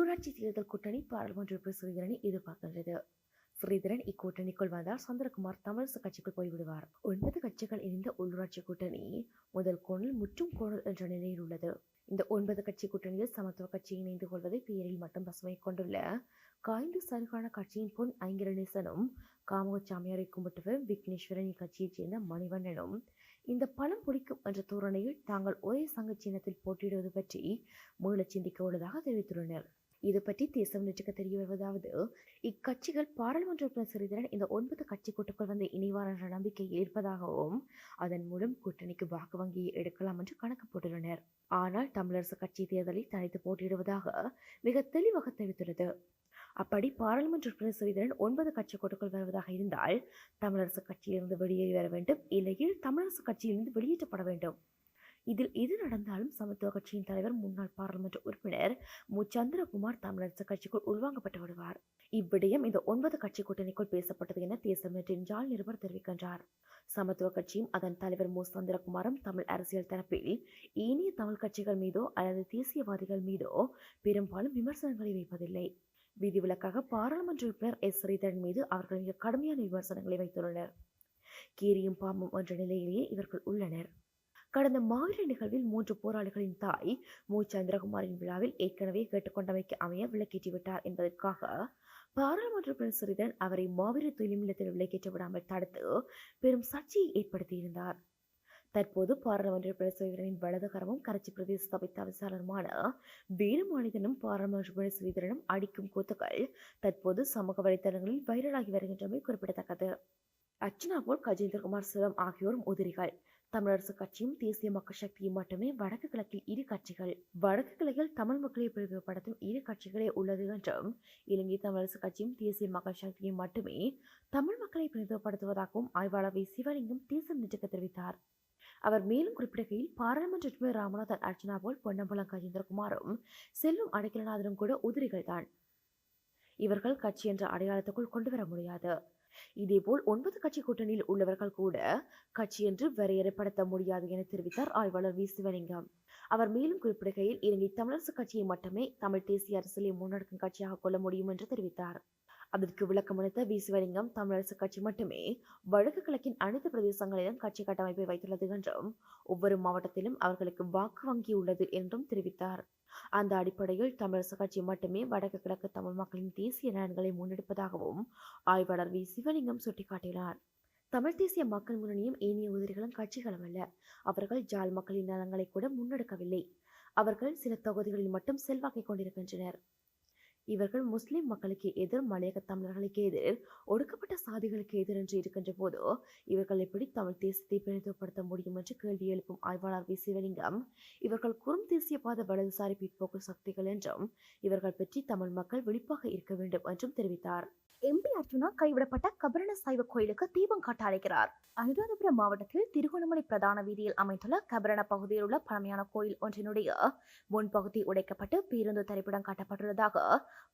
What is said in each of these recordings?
உள்ளாட்சி தேர்தல் கூட்டணி பாராளுமன்ற உறுப்பினர் ஸ்ரீதரனை எதிர்பார்க்கின்றது. ஸ்ரீதரன் இக்கூட்டணிக்குள் வந்தால் சந்திரகுமார் தமிழரசு கட்சிக்குள் போய்விடுவார். 9 கட்சிகள் இணைந்த உள்ளூராட்சி கூட்டணி முதல் கோணல் முற்றும் கோணல் என்ற நிலையில் உள்ளது. இந்த 9 கட்சி கூட்டணியில் சமத்துவ கட்சி இணைந்து கொள்வதை பெயரில் மட்டும் பசுமை கொண்டுள்ள காய்ந்து சருகான கட்சியின் பொன் ஐங்கரநேசனும் காமகச்சாமியாரை கும்பிட்டவர் விக்னேஸ்வரன் இக்கட்சியைச் சேர்ந்த மணிவண்ணனும் இந்த பலம் பிடிக்கும் என்ற தோரணையில் தாங்கள் ஒரே சங்க சின்னத்தில் போட்டியிடுவது பற்றி மீள சிந்திக்க உள்ளதாக தெரிவித்துள்ளனர். இது பற்றி தேசம் நேற்றுக்கு தெரிய வருவதாவது, இக்கட்சிகள் பாராளுமன்ற உறுப்பினர் ஸ்ரீதரன் இந்த 9 கட்சி கூட்டுக்குள் வந்து இணைவார் என்ற நம்பிக்கை இருப்பதாகவும் அதன் மூலம் கூட்டணிக்கு வாக்கு வங்கியை எடுக்கலாம் என்று கணக்கு போட்டுள்ளனர். ஆனால் தமிழரசு கட்சி தேர்தலில் தனித்து போட்டியிடுவதாக மிக தெளிவாக தெரிவித்துள்ளது. அப்படி பாராளுமன்ற உறுப்பினர் ஸ்ரீதரன் 9 கட்சி கூட்டுக்குள் வருவதாக இருந்தால் தமிழரசு கட்சியிலிருந்து வெளியேறி வர வேண்டும், இல்லையில் தமிழரசு கட்சியிலிருந்து வெளியேற்றப்பட வேண்டும். இதில் எது நடந்தாலும் சமத்துவ கட்சியின் தலைவர் முன்னாள் பாராளுமன்ற உறுப்பினர் மு. சந்திரகுமார் தமிழரசு கட்சிக்குள் உள்வாங்கப்பட்டு வருவார். இவ்விடயம் இந்த 9 கட்சி கூட்டணிக்குள் பேசப்பட்டது என தேசம் நேற்றின் ஜாழ் நிருபர் தெரிவிக்கின்றார். சமத்துவ கட்சியும் அதன் தலைவர் மு. சந்திரகுமாரும் தமிழ் அரசியல் தரப்பில் ஏனைய தமிழ் கட்சிகள் மீதோ அல்லது தேசியவாதிகள் மீதோ பெரும்பாலும் விமர்சனங்களை வைப்பதில்லை. விதிவிலக்காக பாராளுமன்ற உறுப்பினர் எஸ். ஸ்ரீதரன் மீது அவர்கள் மிக கடுமையான விமர்சனங்களை வைத்துள்ளனர். கீரியும் பாம்பும் என்ற நிலையிலேயே இவர்கள் உள்ளனர். கடந்த மாவீர நிகழ்வில் 3 போராளிகளின் தாய் மு. சந்திரகுமாரின் விழாவில் ஏற்கனவே கேட்டுக்கொண்டமைக்கு அமைய விலக்கேற்றிவிட்டார் என்பதற்காக பாராளுமன்ற உறுப்பினர் ஸ்ரீதரன் அவரை மாவீர துயிலுமில்லத்தில் விலக்கேற்ற விடாமல் தடுத்து பெரும் சர்ச்சையை ஏற்படுத்தியிருந்தார். தற்போது பாராளுமன்ற உறுப்பினர் ஸ்ரீதரனின் வலதுகரமும் கரைச்சி பிரதேச சபை தவிசாளருமான வேலுமனிதனும் பாராளுமன்ற உறுப்பினர் ஸ்ரீதரனும் அடிக்கும் கூத்துக்கள் தற்போது சமூக வலைதளங்களில் வைரலாகி வருகின்றமை குறிப்பிடத்தக்கது. அர்ச்சனா போல் கஜேந்திரகுமார் சிவம் ஆகியோரும் உதிரிகள். தமிழரசு கட்சியும் தேசிய மக்கள் சக்தியும் மட்டுமே வடக்கு கிழக்கில் இரு கட்சிகள். வடக்கு கிழக்கில் தமிழ் மக்களை பிரிவுபடுத்தும் இரு கட்சிகளே உள்ளது என்றும் இலங்கை தமிழரசு கட்சியும் தேசிய மக்கள் சக்தியும் மட்டுமே தமிழ் மக்களை பிரிவுபடுத்துவதாகவும் ஆய்வாளர் வி. சிவலிங்கம் தேசம் நேற்றுக்கு தெரிவித்தார். அவர் மேலும் குறிப்பிடுகையில் பாராளுமன்ற உறுப்பினர் ராமநாதன் அர்ச்சனா போல் பொன்னம்பலம் கஜேந்திரகுமாரும் செல்வம் அடைக்கலநாதனும் கூட உதிரிகள் தான். இவர்கள் கட்சி என்ற அடையாளத்துக்குள் கொண்டு வர முடியாது. இதேபோல் 9 கட்சி கூட்டணியில் உள்ளவர்கள் கூட கட்சி என்று வரையறைப்படுத்த முடியாது என தெரிவித்தார் ஆய்வாளர் வி. சிவலிங்கம். அவர் மேலும் குறிப்பிடுகையில் இலங்கை தமிழரசு கட்சியை மட்டுமே தமிழ் தேசிய அரசியலை முன்னெடுக்கும் கட்சியாக கொள்ள முடியும் என்று தெரிவித்தார். அதற்கு விளக்கமளித்த வி. சிவலிங்கம், தமிழரசு கட்சி மட்டுமே வடக்கு கிழக்கின் அனைத்து பிரதேசங்களிலும் கட்சி கட்டமைப்பை வைத்துள்ளது என்றும் ஒவ்வொரு மாவட்டத்திலும் அவர்களுக்கு வாக்கு வங்கி உள்ளது என்றும் தெரிவித்தார். அந்த அடிப்படையில் தமிழரசு கட்சி மட்டுமே வடக்கு கிழக்கு தமிழ் மக்களின் தேசிய நலன்களை முன்னெடுப்பதாகவும் ஆய்வாளர் வி. சிவலிங்கம் சுட்டிக்காட்டினார். தமிழ் தேசிய மக்கள் முன்னணியும் ஏனைய உதிரிகளும் கட்சிகளும் அல்ல. அவர்கள் ஜாழ் மக்களின் நலன்களை கூட முன்னெடுக்கவில்லை. அவர்கள் சில தொகுதிகளில் மட்டும் செல்வாக்கை கொண்டிருக்கின்றனர். இவர்கள் முஸ்லிம் மக்களுக்கு எதிர், மலையக தமிழர்களுக்கு எதிர், ஒடுக்கப்பட்ட சாதிகளுக்கு எதிர் என்று இருக்கின்ற போது இவர்கள் எப்படி தமிழ் தேசத்தை பிரதிநிதித்துவப்படுத்த முடியும் என்று கேள்வி எழுப்பும் ஆய்வாளர் வி. சிவலிங்கம், இவர்கள் குறும் தேசியவாத வலதுசாரி பிற்போக்கு சக்திகள் என்றும் இவர்கள் பற்றி தமிழ் மக்கள் விழிப்பாக இருக்க வேண்டும் என்றும் தெரிவித்தார். எம்பி அர்ஜுனா கைவிடப்பட்ட கபரண சைவ கோயிலுக்கு தீபம் காட்ட அழைக்கிறார். அனுராதபுரம் மாவட்டத்தில் திருகோணமலை பிரதான வீதியில் அமைந்துள்ள கபரண பகுதியில் உள்ள பழமையான கோயில் ஒன்றினுடைய முன்பகுதி உடைக்கப்பட்டு பேருந்து தரிப்பிடம் காட்டப்பட்டுள்ளதாக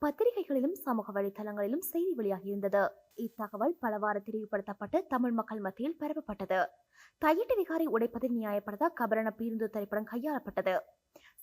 பத்திரிகைகளிலும் சமூக வலைதளங்களிலும் செய்தி வெளியாகியிருந்தது. இத்தகவல் பலவாறு தெரிவுபடுத்தப்பட்டு தமிழ் மக்கள் மத்தியில் பரப்பப்பட்டது. தையிட்டு விகாரை உடைப்பதை நியாயப்படுத்த கபரண பேருந்து தரிப்பிடம் கையாளப்பட்டது.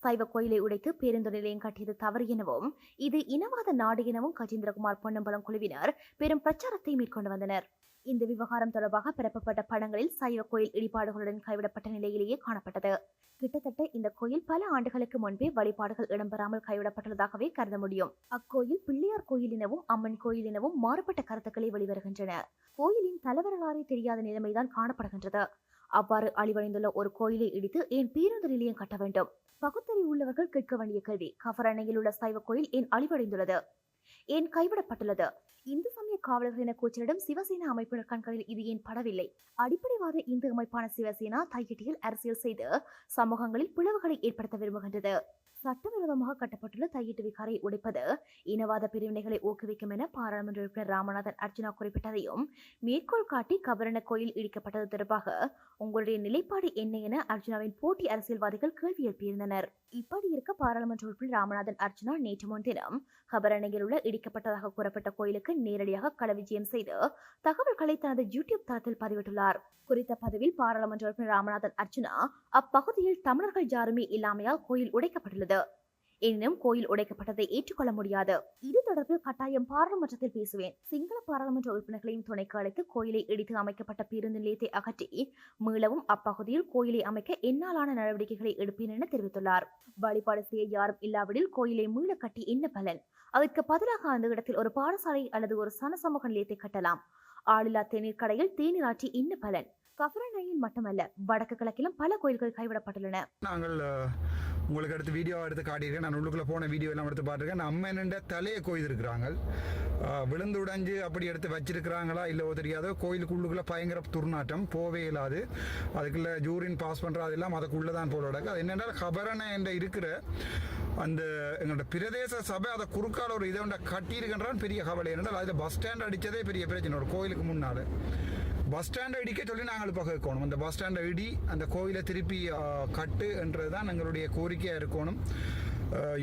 சைவ கோயிலை உடைத்து பேருந்து நிலையம் கட்டியது தவறு எனவும் இது இனவாத நாடு எனவும் கஜேந்திரகுமார் பொன்னம்பலம் குழுவினர் பெரும் பிரச்சாரத்தை மேற்கொண்டு வந்தனர். இந்த விவகாரம் தொடர்பாக பரப்பப்பட்ட படங்களில் சைவ கோயில் இடிபாடுகளுடன் கைவிடப்பட்ட நிலையிலேயே காணப்பட்டது. கிட்டத்தட்ட இந்த கோயில் பல ஆண்டுகளுக்கு முன்பே வழிபாடுகள் இடம்பெறாமல் கைவிடப்பட்டுள்ளதாகவே கருத முடியும். அக்கோயில் பிள்ளையார் கோயில் எனவும் அம்மன் கோயில் எனவும் மாறுபட்ட கருத்துக்களை வெளிவருகின்றன. கோயிலின் தலைவரலாறு தெரியாத நிலைமைதான் காணப்படுகின்றது. அவ்வாறு அழிவடைந்துள்ள ஒரு கோயிலை இடித்து ஏன் பேருந்து நிலையம் கட்ட வேண்டும்? பகுத்தறிவு உள்ளவர்கள் கேட்க வேண்டிய கேள்வி, கஃபரணையில் உள்ள சைவ கோயில் ஏன் அழிவடைந்துள்ளது, ஏன் கைவிடப்பட்டுள்ளது? இந்து சமய காவலர்கள் என கூச்சலிடம் சிவசேனா அமைப்பினர் கண்களில் இது ஏன் படவில்லை? அடிப்படைவாத இந்து அமைப்பான சிவசேனா தையிட்டியில் அரசியல் செய்து சமூகங்களில் பிளவுகளை ஏற்படுத்த விரும்புகின்றது. சட்டவிரோதமாக கட்டப்பட்டுள்ள தையிட்டு விகாரை உடைப்பது இனவாத பிரிவினைகளை ஊக்குவிக்கும் என பாராளுமன்ற உறுப்பினர் ராமநாதன் அர்ச்சனா குறிப்பிட்டதையும் மேற்கோள் காட்டி கபரண கோயில் இடிக்கப்பட்டது தொடர்பாக உங்களுடைய நிலைப்பாடு என்ன என அர்ச்சனாவின் போட்டி அரசியல்வாதிகள் கேள்வி எழுப்பியிருந்தனர். இப்படி இருக்க பாராளுமன்ற உறுப்பினர் ராமநாதன் அர்ச்சனா நேற்று முன்தினம் கபரணையில் உள்ள இடிக்கப்பட்டதாக கூறப்பட்ட கோயிலுக்கு நேரடியாக களவிஜயம் செய்து தகவல்களை தனது யூடியூப் தளத்தில் பதிவிட்டுள்ளார். குறித்த பதிவில் பாராளுமன்ற உறுப்பினர் ராமநாதன் அர்ச்சனா அப்பகுதியில் தமிழர்கள் யாருமே இல்லாமையால் கோயில் உடைக்கப்பட்டுள்ளது. எனினும் கோயில் உடைக்கப்பட்டதை ஏற்றுக்கொள்ள முடியாது. இது தொடர்பில் கட்டாயம் பாராளுமன்றத்தில் பேசுவேன். சிங்கள பாராளுமன்ற உறுப்பினர்களையும் துணைக்கு அழைத்து கோயிலை இடித்து அமைக்கப்பட்ட பேருந்து நிலையத்தை அகற்றி மீளவும் அப்பகுதியில் கோயிலை அமைக்க என்னாலான நடவடிக்கைகளை எடுப்பேன் என தெரிவித்துள்ளார். வழிபாடு செய்ய யாரும் இல்லாவிடில் கோயிலை மீள கட்டி என்ன பலன்? அதற்கு பதிலாக அந்த இடத்தில் ஒரு பாடசாலை அல்லது ஒரு சனசமூக நிலையத்தை கட்டலாம். ஆளில்லா தேநீர் கடையில் தேநீர் ஆற்றி என்ன பலன்? கஃபரணையில் மட்டுமல்ல, வடக்கு கிழக்கிலும் பல கோயில்கள் கைவிடப்பட்டுள்ளன. நாங்கள் உங்களுக்கு அடுத்து வீடியோ எடுத்து காட்டியிருக்கேன். நான் உள்ளுக்குள்ளே போன வீடியோ எல்லாம் எடுத்து பார்த்துருக்கேன். அம்மன் தலையை கொய்திருக்கிறாங்க. விழுந்து உடைஞ்சு அப்படி எடுத்து வச்சிருக்கிறாங்களா இல்லவோ தெரியாதோ. கோயிலுக்குள்ளுக்குள்ளே பயங்கர துர்நாட்டம், போவே இல்லாது. அதுக்குள்ளே ஜூரின் பாஸ் பண்ணுறது அதெல்லாம் அதுக்குள்ளே தான் போல நடக்கு. அது என்னென்றால் கபரணை என்ற இருக்கிற அந்த எங்களோட பிரதேச சபை அதை குறுக்கால ஒரு இதை ஒன்றை கட்டியிருக்கின்றான். பெரிய கவலை என்னென்றால் அதில் பஸ் ஸ்டாண்ட் அடித்ததே பெரிய பிரச்சனை. ஒரு கோயிலுக்கு முன்னால் பஸ் ஸ்டாண்டை இடிக்க சொல்லி நாங்கள் இப்போ கேட்கணும். அந்த பஸ் ஸ்டாண்டை இடி அந்த கோயிலை திருப்பி கட்டு என்றது தான் எங்களுடைய கோரிக்கையாக இருக்கணும்.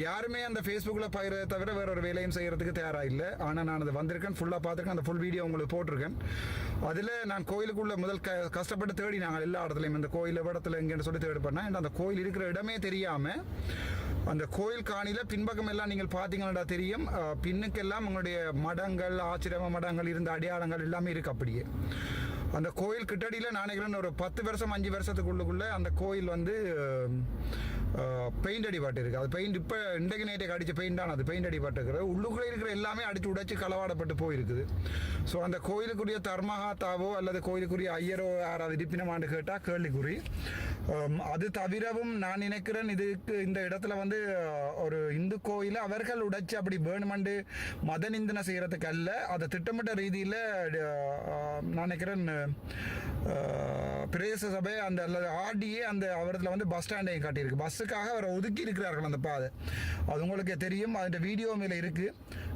யாருமே அந்த ஃபேஸ்புக்கில் பயிரை தவிர வேற ஒரு வேலையும் செய்கிறதுக்கு தயாராக இல்லை. ஆனால் நான் அதை வந்திருக்கேன், ஃபுல்லாக பார்த்துருக்கேன். அந்த ஃபுல் வீடியோ உங்களுக்கு போட்டிருக்கேன். அதில் நான் கோயிலுக்குள்ளே முதல் கஷ்டப்பட்டு தேடி நாங்கள் எல்லா இடத்துலையும் இந்த கோயில் இடத்துல எங்கேன்னு சொல்லி தேடி பண்ணேன். அந்த கோயில் இருக்கிற இடமே தெரியாமல் அந்த கோயில் காணியில் பின்பக்கம் எல்லாம் நீங்கள் பார்த்தீங்கன்னா தெரியும். பின்னுக்கெல்லாம் உங்களுடைய மடங்கள், ஆச்சிரம மடங்கள் இருந்த அடையாளங்கள் எல்லாமே இருக்குது. அப்படியே அந்த கோயில் கிட்டடியில் நான் நினைக்கிறேன் ஒரு 10 வருஷம் 5 வருஷத்துக்குள்ளுக்குள்ளே அந்த கோயில் வந்து பெயிண்ட் அடிபாட்டு இருக்குது. அது பெயிண்ட் இப்போ இன்றைக்கு நேற்று அடித்த பெயிண்டான அது பெயிண்ட் அடிபாட்டு இருக்கிறது. உள்ளுக்குள்ளே இருக்கிற எல்லாமே அடித்து உடைச்சி களவாடப்பட்டு போயிருக்குது. ஸோ அந்த கோயிலுக்குரிய தர்மஹாத்தாவோ அல்லது கோயிலுக்குரிய ஐயரோ யாராவது இருப்பினமான்னு கேட்டால் கேள்விக்குறி. அது தவிரவும் நான் நினைக்கிறேன் இதுக்கு இந்த இடத்துல வந்து ஒரு இந்து கோயிலை அவர்கள் உடைச்சி அப்படி வேணுமெண்டு மத நிந்தனை செய்கிறதுக்கு அல்ல, அதை திட்டமிட்ட ரீதியில் நான் நினைக்கிறேன் பிரதேச சபை அந்த அல்லது ஆர்டிஏ அந்த அவரத்தில் வந்து பஸ் ஸ்டாண்டையும் காட்டியிருக்கு. பஸ்ஸுக்காக அவரை ஒதுக்கி இருக்கிறார்கள் அந்த பாதை. அது உங்களுக்கு தெரியும். அந்த வீடியோ மேலே இருக்குது,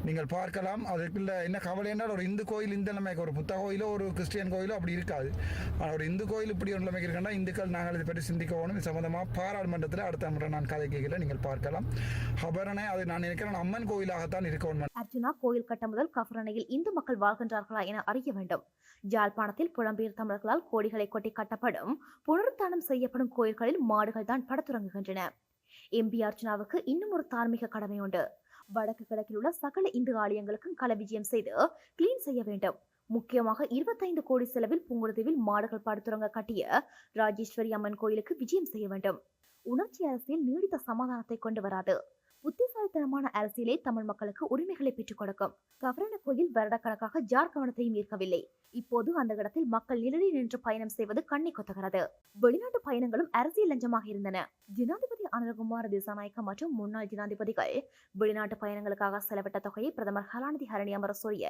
நீங்கள் பார்க்கலாம். அதுக்குள்ள என்ன கவலை என்றால் ஒரு இந்து கோயில் இந்த நிலைமைக்கு ஒரு புத்த கோயிலோ ஒரு கிறிஸ்டியன் கோயிலோ அப்படி இருக்காது. ஆனால் ஒரு இந்து கோயில் இப்படி ஒரு நிலைமைக்கு இருக்குன்னா இந்துக்கள் நாங்கள் இதை பற்றி சிந்திக்க போகணும். இது சம்பந்தமாக பாராளுமன்றத்தில் அடுத்த முறை நான் கதை கேட்கல, நீங்கள் பார்க்கலாம். ஹபரணை அது நான் நினைக்கிறேன் அம்மன் கோயிலாகத்தான் இருக்கணும். அர்ஜுனா கோயில் கட்ட முதல் கஃபரணையில் இந்து மக்கள் வாழ்கின்றார்களா என அறிய வேண்டும். யாழ்ப்பாணத்தில் புலம்பெயர் தமிழர்களால் கோடிகளை கொட்டி கட்டப்படும் புனருத்தானம் செய்யப்படும் கோயில்களில் மாடுகள் தான் படத்துறங்குகின்றன. எம்பி அர்ஜுனாவுக்கு இன்னும் ஒரு தார்மீக கடமை உண்டு. வடக்கு கிழக்கில் உள்ள சகல இந்து ஆலயங்களுக்கும் கள விஜயம் செய்து கிளீன் செய்ய வேண்டும். முக்கியமாக 25 கோடி செலவில் புங்குடுதீவில் மாடுகள் படுத்துறங்க கட்டிய ராஜேஸ்வரி அம்மன் கோயிலுக்கு விஜயம் செய்ய வேண்டும். உணர்ச்சி அரசியல் நீடித்த சமாதானத்தை கொண்டு வராது. புத்திசாலித்தனமான அரசியலே தமிழ் மக்களுக்கு உரிமைகளை பெற்றுக் கொடுக்கும். கவரண கோயில் வருடக்கணக்காக ஜார் கவனத்தையும் ஈர்க்கவில்லை. இப்போது அந்த இடத்தில் மக்கள் நிழலில் நின்று பயணம் செய்வது கண்ணை கொத்துகிறது. வெளிநாட்டு பயணங்களும் அரசியல் லஞ்சமாக இருந்தன. ஜனாதிபதி அனுரகுமார திசாநாயக்க மற்றும் முன்னாள் ஜனாதிபதிகள் வெளிநாட்டு பயணங்களுக்காக செலவிட்ட தொகையை பிரதமர் கலாநிதி ஹரணி அமரசூரிய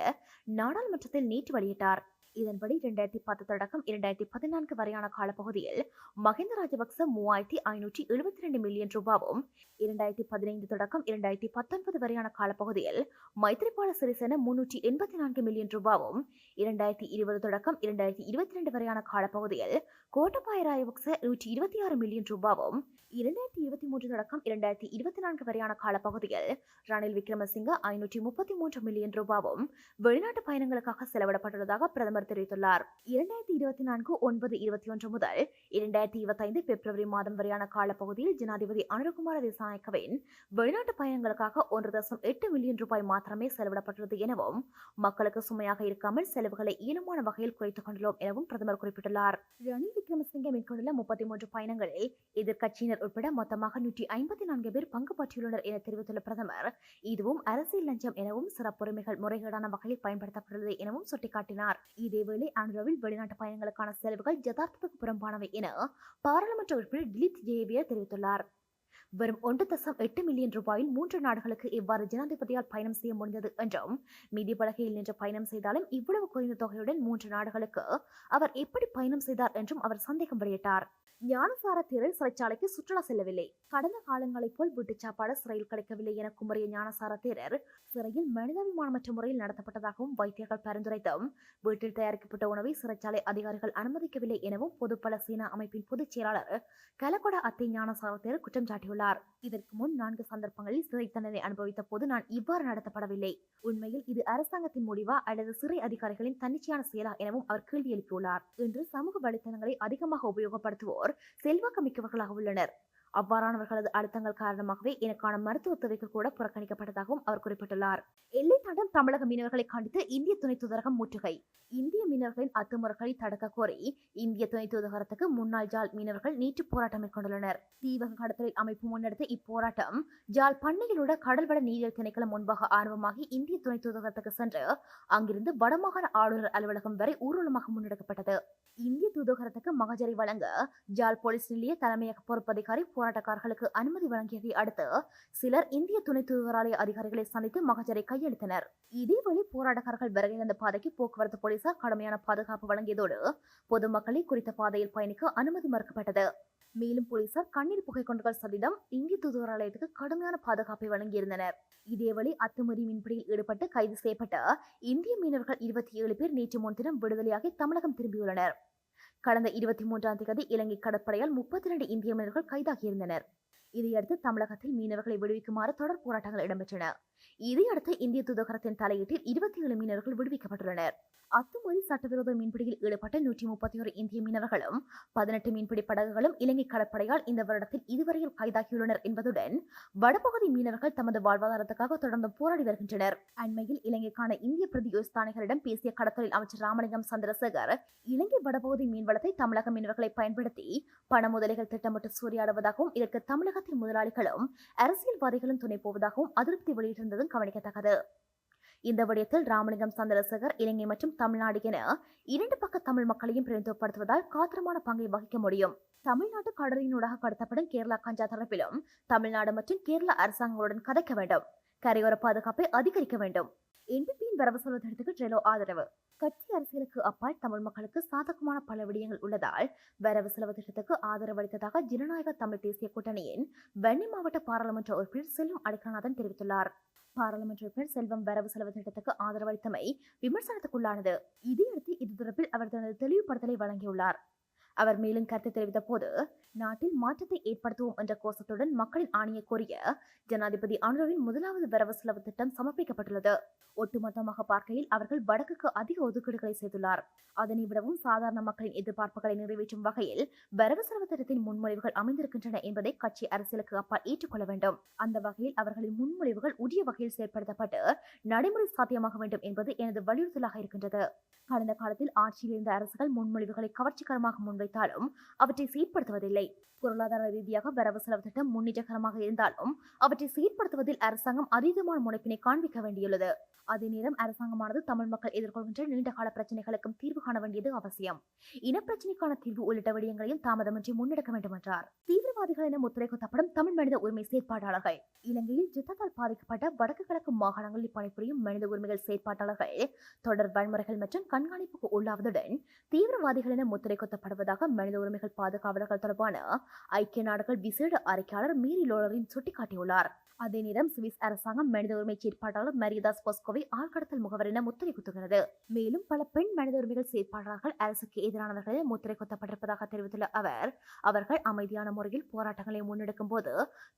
நாடாளுமன்றத்தில் நேற்று வெளியிட்டார். இதன்படி 2010 தொடக்கம் 2014 வரையான காலப்பகுதியில் மஹிந்த ராஜபக்ச 3572 மில்லியன் ரூபாவும், 2015 தொடக்கம் 2019 வரையான காலப்பகுதியில் மைத்ரிபால சிறிசேன 384 மில்லியன் ரூபாவும், 2020 தொடக்கம் 2022 வரையான காலப்பகுதியில் கோட்டபாய ராஜபக்ச 126 மில்லியன் ரூபாவும், 2023 தொடக்கம் 2024 வரையான காலப்பகுதியில் ரணில் விக்ரமசிங்க 533 மில்லியன் ரூபாவும் வெளிநாட்டு பயணங்களுக்காக செலவிடப்பட்டுள்ளதாக பிரதமர் தெரிவித்துள்ளார். 2024 9/21 முதல் 2025 பிப்ரவரி மாதம் வரையான காலப்பகுதியில் ஜனாதிபதி அனுரகுமார திசாநாயக்கவின் வெளிநாட்டு பயணங்களுக்காக 1.8 மில்லியன் ரூபாய் மாத்திரமே செலவிடப்பட்டுள்ளது எனவும், மக்களுக்கு சுமையாக இருக்காமல் செலவுகளை ஈனமான வகையில் குறைத்துக் கொண்டுள்ளோம் எனவும் பிரதமர் குறிப்பிட்டுள்ளார். ரணில் விக்ரமசிங்க மேற்கொண்டுள்ள 33 பயணங்களில் எதிர்க்கட்சியினர் உட்பட மொத்தமாக 154 பேர் பங்கு பற்றியுள்ளனர் என தெரிவித்துள்ள பிரதமர், இதுவும் அரசியல் லஞ்சம் எனவும் சிறப்புரிமைகள் முறைகேடான வகையில் பயன்படுத்தப்பட்டுள்ளது எனவும் சுட்டிக்காட்டினார். இதேவேளை அனுராவில் வெளிநாட்டு பயணங்களுக்கான செலவுகள் யதார்த்தத்துக்கு புறம்பானவை என பாராளுமன்ற உறுப்பினர் டிலித் ஜெயவீர தெரிவித்துள்ளார். வெறும் 1.8 மில்லியன் ரூபாயில் 3 நாடுகளுக்கு எவ்வாறு ஜனாதிபதியால் பயணம் செய்ய முடிந்தது என்றும், மீதி பலகையில் நின்று பயணம் செய்தாலும் இவ்வளவு குறைந்த தொகையுடன் 3 நாடுகளுக்கு அவர் எப்படி பயணம் செய்தார் என்றும் அவர் சந்தேகம் வெளியிட்டார். ஞானசார தேரர் சிறைச்சாலைக்கு சுற்றுலா செல்லவில்லை. கடந்த காலங்களைப் போல் வீட்டு சாப்பாடு சிறையில் கிடைக்கவில்லை என குமரிய ஞானசார தேரர் சிறையில் மனிதாபிமானமற்ற முறையில் நடத்தப்பட்டதாகவும் வைத்தியர்கள் பரிந்துரைத்தும் வீட்டில் தயாரிக்கப்பட்ட உணவை சிறைச்சாலை அதிகாரிகள் அனுமதிக்கவில்லை எனவும் பொதுப்பல சீனா அமைப்பின் பொதுச் செயலாளர் கலகொட அத்தை ஞானசார தேரர் குற்றம் சாட்டியுள்ளார். இதற்கு முன் 4 சந்தர்ப்பங்களில் சிறை தண்டனை அனுபவித்த போது நான் இவ்வாறு நடத்தப்படவில்லை. உண்மையில் இது அரசாங்கத்தின் முடிவா அல்லது சிறை அதிகாரிகளின் தன்னிச்சையான செயலா எனவும் அவர் கேள்வி எழுப்பியுள்ளார். இன்று சமூக வலைத்தளங்களை அதிகமாக உபயோகப்படுத்துவோர் செல்வாக்கு மிக்கவர்களாக உள்ளனர். அவ்வாறானவர்களது அழுத்தங்கள் காரணமாகவே எனக்கான மருத்துவ தேவைகள் கூட புறக்கணிக்கப்பட்டதாகவும் அவர் குறிப்பிட்டுள்ளார். எல்லை தாண்டும் தமிழக மீனவர்களை கண்டித்து இந்திய துணை தூதரகம் முற்றுகை. இந்திய மீனவர்களின் அத்துமுறைகளை தடுக்க கோரி இந்திய துணை தூதரகத்துக்கு முன்னாள் ஜாழ் மீனவர்கள் நேற்று போராட்டம் மேற்கொண்டுள்ளனர். தீவக கடத்தலில் அமைப்பு முன்னெடுத்த இப்போராட்டம் ஜாழ் பண்ணையில் உள்ள கடல்வள நீரியல் திணைக்களம் முன்பாக ஆரம்பமாகி இந்திய துணை தூதரகத்துக்கு சென்று அங்கிருந்து வடமாகாண ஆளுநர் அலுவலகம் வரை ஊர்வலமாக முன்னெடுக்கப்பட்டது. இந்திய தூதரகத்துக்கு மகஜரை வழங்க ஜாழ் போலீஸ் நிலைய தலைமையக பொறுப்பதிகாரி போராட்டக்காரர்களுக்கு அனுமதி வழங்கியதை அடுத்து சிலர் இந்திய துணை தூதராலய அதிகாரிகளை சந்தித்து மகஜரை கையளித்தனர். இதேவேளை போராட்டக்காரர்கள் வருகை தந்த பாதைக்கு போக்குவரத்து போலீசார் கடுமையான பாதுகாப்பு வழங்கியதோடு பொதுமக்களை குறித்த பாதையில் பயணிக்க அனுமதி மறுக்கப்பட்டது. மேலும் போலீசார் கண்ணீர் புகை குண்டுகள் சதிடம் இந்திய தூதராலயத்துக்கு கடுமையான பாதுகாப்பை வழங்கியிருந்தனர். இதேவேளை அத்துமீறி மீன்பிடியில் ஈடுபட்டு கைது செய்யப்பட்ட இந்திய மீனவர்கள் 27 பேர் நேற்று முன்தினம் விடுதலையாகி தமிழகம் திரும்பியுள்ளனர். கடந்த 23ஆம் தேதி இலங்கை கடற்படையால் 32 இந்திய மீனவர்கள் கைதாகியிருந்தனர். இதையடுத்து தமிழகத்தில் மீனவர்களை விடுவிக்குமாறு தொடர் போராட்டங்கள் இடம்பெற்றன. இதையடுத்து இந்திய தூதரகத்தின் தலையீட்டில் 27 மீனவர்கள் விடுவிக்கப்பட்டுள்ளனர். அத்துமீறி சட்டவிரோத மீன்பிடியில் ஈடுபட்ட 131 இந்திய மீனவர்களும் 18 மீன்பிடி படகுகளும் இலங்கை கடற்படையால் இந்த வருடத்தில் இதுவரையில் கைதாகியுள்ளனர் என்பதுடன் வடபகுதி மீனவர்கள் தமது வாழ்வாதாரத்துக்காக தொடர்ந்து போராடி வருகின்றனர். அண்மையில் இலங்கைக்கான இந்திய பிரதி யோஸ்தானிகளிடம் பேசிய கடத்தொழில் அமைச்சர் ராமலிங்கம் சந்திரசேகர் இலங்கை வடபகுதி மீன்வளத்தை தமிழக மீனவர்களை பயன்படுத்தி பண முதலைகள் திட்டமிட்டு சூறையாடுவதாகவும் இதற்கு தமிழகத்தின் முதலாளிகளும் அரசியல்வாதிகளும் துணை போவதாகவும் அதிருப்தி வெளியிட்டிருந்ததும் கவனிக்கத்தக்கது. இந்த விடயத்தில் ராமலிங்கம் சந்திரசேகர் இலங்கை மற்றும் தமிழ்நாடு என 2 பக்க தமிழ் மக்களையும் பிரதிநிதித்துவப்படுத்துவதால் காத்திரமான பங்கை வகிக்க முடியும். தமிழ்நாட்டு கடலினூடாக கடத்தப்படும் கேரளா கஞ்சா தொடர்பிலும் தமிழ்நாடு மற்றும் கேரள அரசாங்கங்களுடன் கதைக்க வேண்டும். கரையோர பாதுகாப்பை அதிகரிக்க வேண்டும். என்பிபியின் வரவு செலவு திட்டத்துக்கு ட்ரெலோ ஆதரவு. கட்சி அரசியலுக்கு அப்பால் தமிழ் மக்களுக்கு சாதகமான பல விடயங்கள் உள்ளதால் வரவு செலவு திட்டத்துக்கு ஆதரவு அளித்ததாக ஜனநாயக தமிழ் தேசிய கூட்டணியின் வன்னி மாவட்ட பாராளுமன்ற உறுப்பினர் செல்வம் அடைக்கநாதன் தெரிவித்துள்ளார். பாராளுமன்ற உறுப்பினர் செல்வம் வரவு செலவு திட்டத்துக்கு ஆதரவளித்தமை விமர்சனத்துக்குள்ளானது. இதையடுத்து இது தொடர்பில் அவர் தனது தெளிவுபடுத்தலை வழங்கியுள்ளார். அவர் மேலும் கருத்து தெரிவித்த போது, நாட்டில் மாற்றத்தை ஏற்படுத்துவோம் என்ற கோஷத்துடன் மக்களின் ஆணையை கோரிய ஜனாதிபதி அனுரவின் முதலாவது வரவு செலவு திட்டம் சமர்ப்பிக்கப்பட்டுள்ளது. ஒட்டுமொத்தமாக பார்க்கையில் அவர்கள் வடக்குக்கு அதிக ஒதுக்கீடுகளை செய்துள்ளார். அதனை விடவும் சாதாரண மக்களின் எதிர்பார்ப்புகளை நிறைவேற்றும் வகையில் வரவு செலவு திட்டத்தின் முன்மொழிவுகள் அமைந்திருக்கின்றன என்பதை கட்சி அரசியலுக்கு அப்பால் ஏற்றுக்கொள்ள வேண்டும். அந்த வகையில் அவர்களின் முன்மொழிவுகள் உரிய வகையில் செயற்படுத்தப்பட்டு நடைமுறை சாத்தியமாக வேண்டும் என்பது எனது வலியுறுத்தலாக இருக்கின்றது. கடந்த காலத்தில் ஆட்சியில் இருந்த அரசுகள் முன்மொழிவுகளை கவர்ச்சிகரமாக முன்வைத்தாலும் அவற்றை செயற்படுத்துவதில்லை. பொருளாதார ரீதியாக வரவு செலவு திட்டம் முன்னேற்றகரமாக இருந்தாலும் அவற்றை செயற்படுத்துவதில் அரசாங்கம் அதீதமான முனைப்பினை காண்பிக்க வேண்டியுள்ளது. அதே நேரம் அரசாங்கமானது தமிழ் மக்கள் எதிர்கொள்கின்ற நீண்டகால பிரச்சனைகளுக்கும் தீர்வு காண வேண்டியது அவசியம். இனப்பிரச்சனைக்கான தீர்வு உள்ளிட்ட விடயங்களையும் தாமதமின்றி முன்னெடுக்க வேண்டும் என்றார். தீவிரவாதிகள் என முத்திரை குத்தப்படும் தமிழ் மனித உரிமை செயற்பாட்டாளர்கள். இலங்கையில் யுத்தத்தால் பாதிக்கப்பட்ட வடக்கு கிழக்கு மாகாணங்களில் பணிபுரியும் மனித உரிமைகள் செயற்பாட்டாளர்கள் தொடர் வன்முறைகள் மற்றும் கண்காணிப்புக்கு உள்ளாவதுடன் தீவிரவாதிகள் என முத்திரை குத்தப்படுவதாக மனித உரிமைகள் பாதுகாவலர்கள் தொடர்பான ஐக்கிய நாடுகள் விசேட அறிக்கையாளர் மேரி லோலரின் சுட்டிக்காட்டியுள்ளார். அதே நேரம் சுவிஸ் அரசாங்கம் மனித உரிமை செயற்பாட்டாளர் மரியதாஸ் பொஸ்கோவை ஆழ்கடத்தல் முகவர் என முத்திரை குத்துகிறது. மேலும் பல பெண் மனித உரிமைகள் செயற்பாட்டாளர்கள் அரசுக்கு எதிரானவர்கள் என முத்திரை குத்தப்பட்டிருப்பதாக தெரிவித்துள்ள அவர்கள் அமைதியான முறையில் போராட்டங்களை முன்னெடுக்கும் போது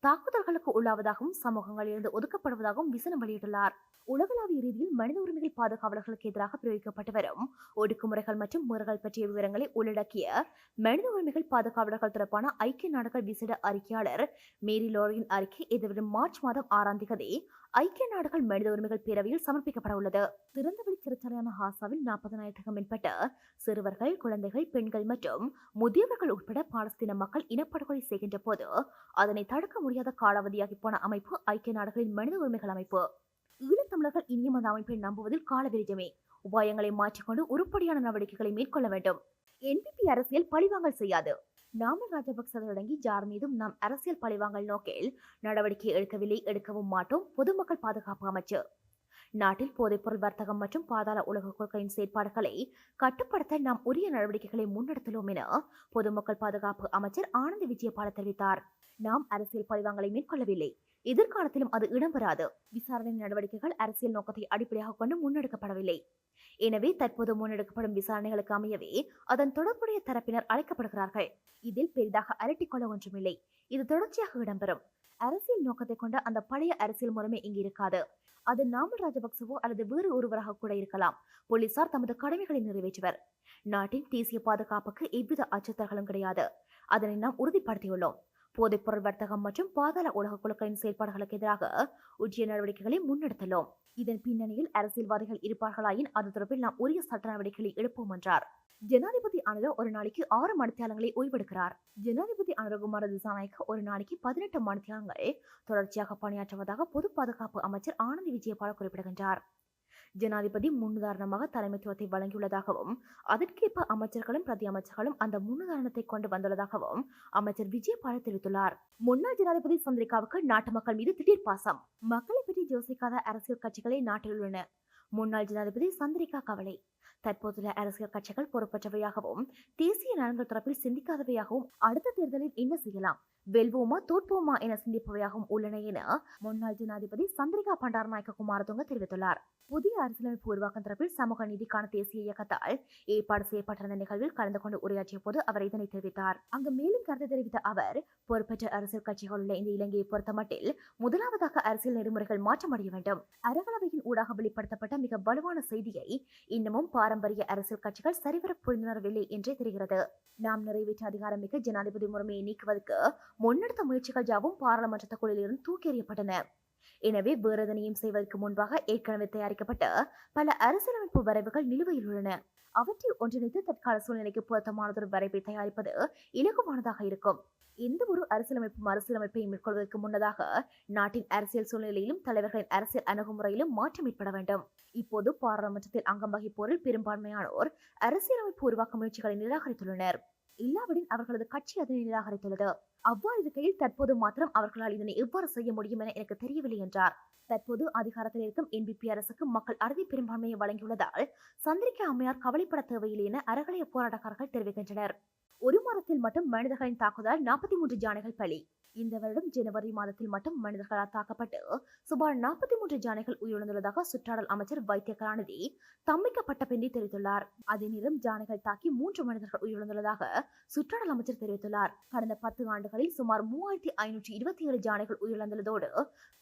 தாக்குதல்களுக்கு உள்ளாவதாகவும் சமூகங்களிலிருந்து ஒதுக்கப்படுவதாகவும் விசனம் வெளியிட்டுள்ளார். உலகளாவிய ரீதியில் மனித உரிமைகள் பாதுகாவலர்களுக்கு எதிராக பிரயோகிக்கப்பட்டு வரும் ஒடுக்குமுறைகள் மற்றும் முறைகள் பற்றிய விவரங்களை உள்ளடக்கிய மனித உரிமைகள் பாதுகாவலர்கள் தொடர்பான ஐக்கிய நாடுகள் விசேட அறிக்கையாளர் மேரி லோரியின் அறிக்கை எதிர்வரும் மார்ச் மாதம் 6ஆம் தேதி ஐக்கிய நாடுகள் மனித உரிமைகள் பேரவையில் சமர்ப்பிக்கப்பட உள்ளது. திறந்தவெளி சிறைச்சாலையான ஹாசாவில் 40,000க்கும் மேற்பட்ட சிறுவர்கள், குழந்தைகள், பெண்கள் மற்றும் முதியவர்கள் உட்பட பாலஸ்தீன மக்கள் இனப்படுகொலை செய்கின்ற போது அதனை தடுக்க முடியாத காலாவதியாகி போன அமைப்பு ஐக்கிய நாடுகளின் மனித உரிமைகள் அமைப்பு. ஈழத்தமிழர்கள் இனியும் அந்த அமைப்பை நம்புவதில் காலவிரிஜமே. உபாயங்களை மாற்றிக்கொண்டு உருப்படியான நடவடிக்கைகளை மேற்கொள்ள வேண்டும். என்பிபி அரசியல் பழிவாங்கல் செய்யாது. நாமல் ராஜபக்ச தொடங்கி யார் மீதும் நாம் அரசியல் பழிவாங்கல் நோக்கில் நடவடிக்கை எடுக்கவும் மாட்டோம். பொதுமக்கள் பாதுகாப்பு அமைச்சு. நாட்டில் போதைப்பொருள் வர்த்தகம் மற்றும் பாதாள உலக குழுக்களின் செயற்பாடுகளை கட்டுப்படுத்த நாம் உரிய நடவடிக்கைகளை முன்னெடுத்துள்ளோம் என பொதுமக்கள் பாதுகாப்பு அமைச்சர் ஆனந்த் விஜயபால தெரிவித்தார். நாம் அரசியல் பழிவாங்கலை மேற்கொள்ளவில்லை. எதிர்காலத்திலும் அது இடம்பெறாது. விசாரணை நடவடிக்கைகள் அரசியல் நோக்கத்தை அடிப்படையாக கொண்டு முன்னெடுக்கப்படவில்லை. எனவே தற்போது முன்னெடுக்கப்படும் விசாரணைகளுக்கு அமையவே அதன் தொடர்புடைய தரப்பினர் அழைக்கப்படுகிறார்கள். இதில் பெரிதாக அலட்டிக்கொள்ள ஒன்றுமில்லை. இது தொடர்ச்சியாக இடம்பெறும். அரசியல் நோக்கத்தை கொண்ட அந்த பழைய அரசியல் முறைமை இங்கு இருக்காது. அது நாமல் ராஜபக்சவோ அல்லது வேறு ஒருவராக கூட இருக்கலாம். போலீசார் தமது கடமைகளை நிறைவேற்றுவர். நாட்டின் தேசிய பாதுகாப்புக்கு எவ்வித அச்சுறுத்தல்களும் கிடையாது. அதனை நாம் உறுதிப்படுத்தியுள்ளோம். போதைப்பொருள் வர்த்தகம் மற்றும் பாதாள உலக குழுக்களின் செயல்பாடுகளுக்கு எதிராக உரிய நடவடிக்கைகளை முன்னெடுத்துள்ளோம். இதன் பின்னணியில் அரசியல்வாதிகள் இருப்பார்களாயின் அது தொடர்பில் நாம் உரிய சட்ட நடவடிக்கைகளை எடுப்போம் என்றார். ஜனாதிபதி அனுர ஒரு நாளைக்கு 6 மணித்தியாலங்களை ஓய்வெடுக்கிறார். ஜனாதிபதி அனுரகுமார திசாநாயக்க ஒரு நாளைக்கு 18 மணித்தியாலங்கள் தொடர்ச்சியாக பணியாற்றுவதாக பொது பாதுகாப்பு அமைச்சர் ஆனந்தி விஜயபால குறிப்பிடுகின்றார். ஜனாதிபதி முன்னுதாரணமாக தலைமைத்துவத்தை வழங்கியுள்ளதாகவும் அதற்கேற்ப அமைச்சர்களும் பிரதி அமைச்சர்களும் அந்த முன்னுதாரணத்தை கொண்டு வந்துள்ளதாகவும் அமைச்சர் விஜயபால தெரிவித்துள்ளார். முன்னாள் ஜனாதிபதி சந்திரிகாவுக்கு நாட்டு மக்கள் மீது திடீர் பாசம். மக்களை பற்றி யோசிக்காத அரசியல் கட்சிகளே நாட்டில் உள்ளன. முன்னாள் ஜனாதிபதி சந்திரிகா கவலை. தற்போதுள்ள அரசியல் கட்சிகள் பொறுப்பற்றவையாகவும் தேசிய நலன்கள் தொடர்பில் சிந்திக்காதவையாகவும் அடுத்த தேர்தலில் என்ன செய்யலாம், வெல்வோமா தோற்போமா என சிந்திப்பவையாகவும் உள்ளன என முன்னாள் ஜனாதிபதி சந்திரிகா பண்டாரநாயக்க குமாரதுங்க தெரிவித்துள்ளார். புதிய அரசியலமைப்பு உருவாக்கம் தொடர்பில் சமூக நீதிக்கான தேசிய இயக்கத்தால் ஏற்பாடு செய்யப்பட்டிருந்த நிகழ்வில் கலந்து கொண்டு உரையாற்றிய போது அவர் இதனை தெரிவித்தார். அங்கு மேலும் கருத்து தெரிவித்த அவர், பொறுப்பற்ற அரசியல் கட்சிகள் உள்ள இந்த இலங்கையை பொறுத்தமட்டில் முதலாவதாக அரசியல் நெறிமுறைகள் மாற்றமடைய வேண்டும். அரகளவையின் ஊடாக வெளிப்படுத்தப்பட்ட மிக வலுவான செய்தியை இன்னமும் பாரம்பரிய அரசியல் கட்சிகள் சரிவர புரிந்துணரவில்லை என்றே தெரிகிறது. நாம் நிறைவேற்ற அதிகாரமிக்க ஜனாதிபதி முறைமையை நீக்குவதற்கு முன்னெடுத்த முயற்சிகள் யாவும் பாராளுமன்றத்துக்குள்ளில் இருந்து தூக்கி எறியப்பட்டன. எனவே வேறு எதனையும் செய்வதற்கு முன்பாக ஏற்கனவே தயாரிக்கப்பட்ட பல அரசியலமைப்பு வரைவுகள் நிலுவையில் உள்ளன. அவற்றை ஒன்றிணைத்து தற்கால சூழ்நிலைக்கு பொருத்தமானதொரு வரைவை தயாரிப்பது இலகுவானதாக இருக்கும். எந்த ஒரு அரசியலமைப்பை மேற்கொள்வதற்கு முன்னதாக நாட்டின் அரசியல் சூழ்நிலையிலும் தலைவர்களின் அரசியல் அணுகுமுறையிலும் மாற்றம் ஏற்பட வேண்டும். இப்போது பாராளுமன்றத்தில் அங்கம் வகிப்போரில் பெரும்பான்மையானோர் அரசியலமைப்பு உருவாக்க முயற்சிகளை நிராகரித்துள்ளனர். இல்லாவிடின் அவர்களது கட்சி அதனை நிராகரித்துள்ளது. அவ்வாறு இருக்கையில் தற்போது மாத்திரம் அவர்களால் இதனை எவ்வாறு செய்ய முடியும் என எனக்கு தெரியவில்லை என்றார். தற்போது அதிகாரத்தில் இருக்கும் NPP அரசுக்கு மக்கள் அறுதி பெரும்பான்மையை வழங்கியுள்ளதால் சந்திரிகா அம்மையார் கவலைப்பட தேவையில்லை என அறகலைய போராட்டக்காரர்கள் தெரிவிக்கின்றனர். ஒரு மாதத்தில் மட்டும் மனிதர்களின் தாக்குதல் 43 ஜானைகள் பலி. இந்த வருடம் ஜனவரி மாதத்தில் மட்டும் மனிதர்களால் தாக்கப்பட்டு சுமார் 43 ஜானைகள் உயிரிழந்துள்ளதாக சுற்றாடல் அமைச்சர் வைத்திய கலாநிதி தம்மிக்கப்பட்ட பெண்ணை தெரிவித்துள்ளார். அதே நேரம் ஜானைகள் தாக்கி 3 மனிதர்கள் உயிரிழந்துள்ளதாக சுற்றாடல் அமைச்சர் தெரிவித்துள்ளார். கடந்த 10 ஆண்டுகளில் சுமார் 3527 ஜானைகள் உயிரிழந்துள்ளதோடு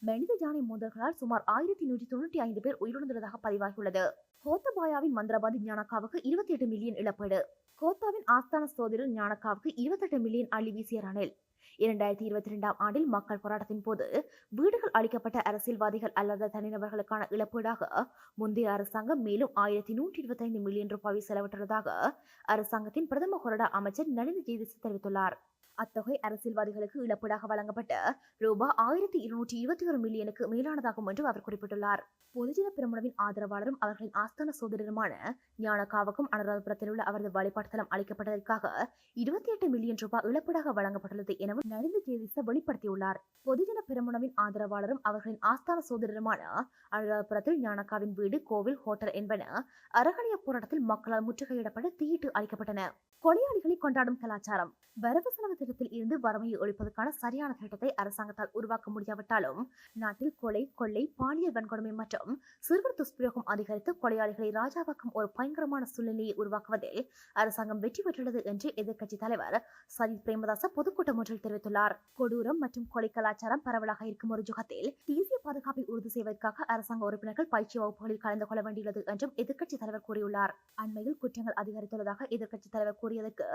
மனித ஜானை மோதல்களால் சுமார் 1195 பேர் உயிரிழந்துள்ளதாக பதிவாகியுள்ளது. கோத்தபாயாவின் மந்திரவாதி ஞானக்காவுக்கு 28 மில்லியன் இழப்பீடு. கோத்தாவின் ஆஸ்தான சோதரர் ஞானக்காவுக்கு 28 மில்லியன் அள்ளி வீசிய ரணில். 2022ஆம் ஆண்டில் மக்கள் போராட்டத்தின் போது வீடுகள் அளிக்கப்பட்ட அரசியல்வாதிகள் அல்லாத தனிநபர்களுக்கான இழப்பீடாக முந்தைய அரசாங்கம் மேலும் 1125 மில்லியன் ரூபாய் செலவிட்டுள்ளதாக அரசாங்கத்தின் பிரதம கொறடா அமைச்சர் நளின ஜெயதிச தெரிவித்துள்ளார். அத்தொகை அரசியல்வாதிகளுக்கு இழப்பீடாக வழங்கப்பட்ட ரூபாய் 1221 மில்லியனுக்கு மேலானதாகும் என்று அவர் குறிப்பிட்டுள்ளார். பொதுஜன பெரமுனவின் ஆதரவாளரும் அவர்களின் ஆஸ்தான சோதரருமான ஞானக்காவுக்கும் அனுராதபுரத்தில் உள்ள அவரது வழிபாட்டுத்தலம் அளிக்கப்பட்டதற்காக 28 மில்லியன் ரூபாய் இழப்பீடாக வழங்கப்பட்டுள்ளது எனவும் நளின ஜெயதிச வெளிப்படுத்தியுள்ளார். பொதுஜன பெரமுனவின் ஆதரவாளரும் அவர்களின் ஆஸ்தான சோதரருமான அனுராதபுரத்தில் ஞானக்காவின் வீடு, கோவில், ஹோட்டல் என்பன அறகலைய போராட்டத்தில் மக்களால் முற்றுகையிடப்பட்டு தீயிட்டு அளிக்கப்பட்டன. கொலையாளிகளை கொண்டாடும் கலாச்சாரம். வரவு செலவு திட்டத்தில் இருந்து வறுமையை ஒழிப்பதற்கான சரியான திட்டத்தை அரசாங்கத்தால் உருவாக்க முடியாவிட்டாலும் நாட்டில் கொலை, கொள்ளை, பாலியல் வன்கொடுமை மற்றும் சிறுவர் துஷ்பிரயோகம் அதிகரித்து கொலையாளிகளை ராஜாவாக்கும் ஒரு பயங்கரமான சூழ்நிலையை உருவாக்குவதில் அரசாங்கம் வெற்றி பெற்றுள்ளது என்று எதிர்க்கட்சி தலைவர் சஜித் பிரேமதாச பொதுக்கூட்டம் ஒன்றில் தெரிவித்துள்ளார். கொடூரம் மற்றும் கொலை கலாச்சாரம் பரவலாக இருக்கும் ஒரு யுகத்தில் தேசிய பாதுகாப்பை உறுதி செய்வதற்காக அரசாங்க உறுப்பினர்கள் பயிற்சி வகுப்புகளில் கலந்து கொள்ள வேண்டியுள்ளது என்றும் எதிர்க்கட்சி தலைவர் கூறியுள்ளார். அண்மையில் குற்றங்கள் அதிகரித்துள்ளதாக எதிர்க்கட்சி தலைவர் கூறியதற்கு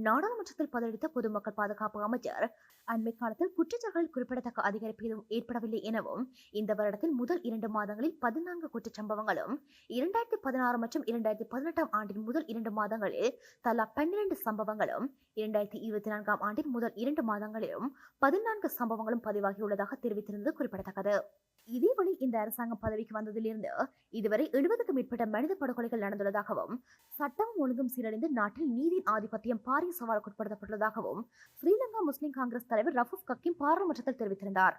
நாடாளுமன்றத்தில் பதிலளித்த பொதுமக்கள் பாதுகாப்பு அமைச்சர், அண்மை காலத்தில் குற்றச்சாட்டுகளில் குறிப்பிடத்தக்க அதிகரிப்பு எதுவும் ஏற்படவில்லை எனவும் இந்த வருடத்தில் முதல் 2 மாதங்களில் 14 குற்றச்சம்பவங்களும் 2016 மற்றும் 2018ஆம் ஆண்டின் முதல் 2 மாதங்களில் தலா 12 சம்பவங்களும் 2024ஆம் ஆண்டின் முதல் 2 மாதங்களிலும் 14 சம்பவங்களும் பதிவாகியுள்ளதாக தெரிவித்திருந்தது குறிப்பிடத்தக்கது. இதேவழி இந்த அரசாங்கம் பதவிக்கு வந்ததிலிருந்து இதுவரை 70க்கும் மேற்பட்ட மனித படுகொலைகள் நடந்துள்ளதாகவும் சட்டமும் ஒழுங்கும் சீரழிந்து நாட்டில் நீதியின் ஆதிபத்தியம் பாரிய சவாலுக்கு உட்படுத்தப்பட்டுள்ளதாகவும் ஸ்ரீலங்கா முஸ்லிம் காங்கிரஸ் தலைவர் ரஃபூப் ஹக்கீம் பாராளுமன்றத்தில் தெரிவித்திருந்தார்.